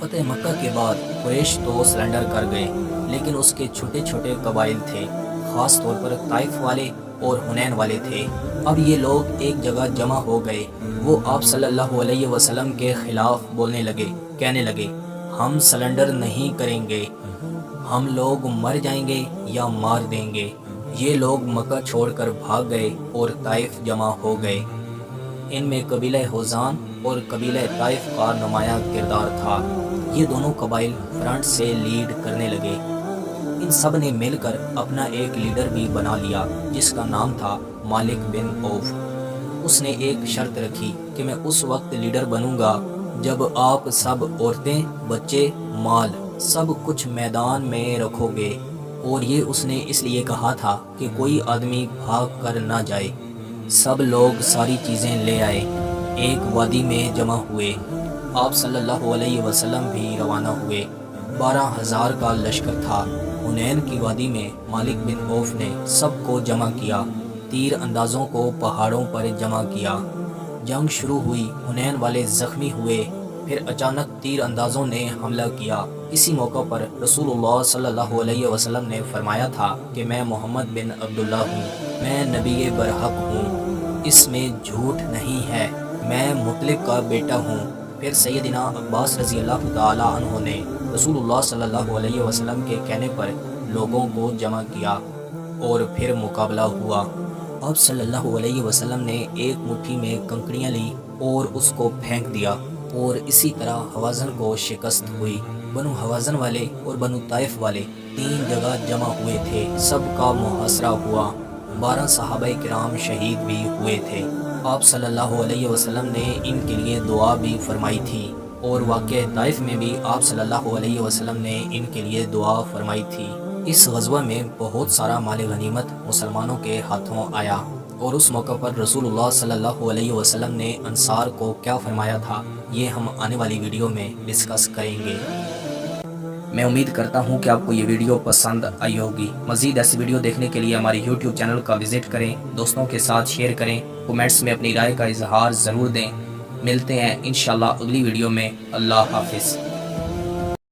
فتح مکہ کے بعد قریش تو سرنڈر کر گئے، لیکن اس کے چھوٹے چھوٹے قبائل تھے، خاص طور پر طائف والے اور حنین والے تھے۔ اب یہ لوگ ایک جگہ جمع ہو گئے۔ وہ آپ صلی اللہ علیہ وسلم کے خلاف بولنے لگے، کہنے لگے ہم سرنڈر نہیں کریں گے، ہم لوگ مر جائیں گے یا مار دیں گے۔ یہ لوگ مکہ چھوڑ کر بھاگ گئے اور طائف جمع ہو گئے۔ ان میں قبیلہ حزان اور قبیلہ طائف کا نمایاں کردار تھا۔ یہ دونوں قبائل فرنٹ سے لیڈ کرنے لگے۔ ان سب نے مل کر اپنا ایک لیڈر بھی بنا لیا جس کا نام تھا مالک بن عوف۔ اس نے ایک شرط رکھی کہ میں اس وقت لیڈر بنوں گا جب آپ سب عورتیں، بچے، مال سب کچھ میدان میں رکھو گے، اور یہ اس نے اس لیے کہا تھا کہ کوئی آدمی بھاگ کر نہ جائے۔ سب لوگ ساری چیزیں لے آئے، ایک وادی میں جمع ہوئے۔ آپ صلی اللہ علیہ وسلم بھی روانہ ہوئے۔ 12,000 کا لشکر تھا۔ حنین کی وادی میں مالک بن عوف نے سب کو جمع کیا، تیر اندازوں کو پہاڑوں پر جمع کیا۔ جنگ شروع ہوئی، حنین والے زخمی ہوئے، پھر اچانک تیر اندازوں نے حملہ کیا۔ اسی موقع پر رسول اللہ صلی اللہ علیہ وسلم نے فرمایا تھا کہ میں محمد بن عبداللہ ہوں، میں نبی برحق ہوں، اس میں جھوٹ نہیں ہے، میں مطلب کا بیٹا ہوں۔ پھر سیدنا عباس رضی اللہ تعالی عنہ نے رسول اللہ صلی اللہ علیہ وسلم کے کہنے پر لوگوں کو جمع کیا اور پھر مقابلہ ہوا۔ آپ صلی اللہ علیہ وسلم نے ایک مٹھی میں کنکریاں لی اور اس کو پھینک دیا، اور اسی طرح حوازن کو شکست ہوئی۔ بنو حوازن والے اور بنو طائف والے 3 جگہ جمع ہوئے تھے، سب کا محاصرہ ہوا۔ 12 صحابہ کرام شہید بھی ہوئے تھے۔ آپ صلی اللہ علیہ وسلم نے ان کے لیے دعا بھی فرمائی تھی، اور واقعہ طائف میں بھی آپ صلی اللہ علیہ وسلم نے ان کے لیے دعا فرمائی تھی۔ اس غزوہ میں بہت سارا مال غنیمت مسلمانوں کے ہاتھوں آیا، اور اس موقع پر رسول اللہ صلی اللہ علیہ وسلم نے انصار کو کیا فرمایا تھا، یہ ہم آنے والی ویڈیو میں ڈسکس کریں گے۔ میں امید کرتا ہوں کہ آپ کو یہ ویڈیو پسند آئی ہوگی۔ مزید ایسی ویڈیو دیکھنے کے لیے ہماری یوٹیوب چینل کا وزٹ کریں، دوستوں کے ساتھ شیئر کریں، کومنٹس میں اپنی رائے کا اظہار ضرور دیں۔ ملتے ہیں انشاءاللہ اگلی ویڈیو میں۔ اللہ حافظ۔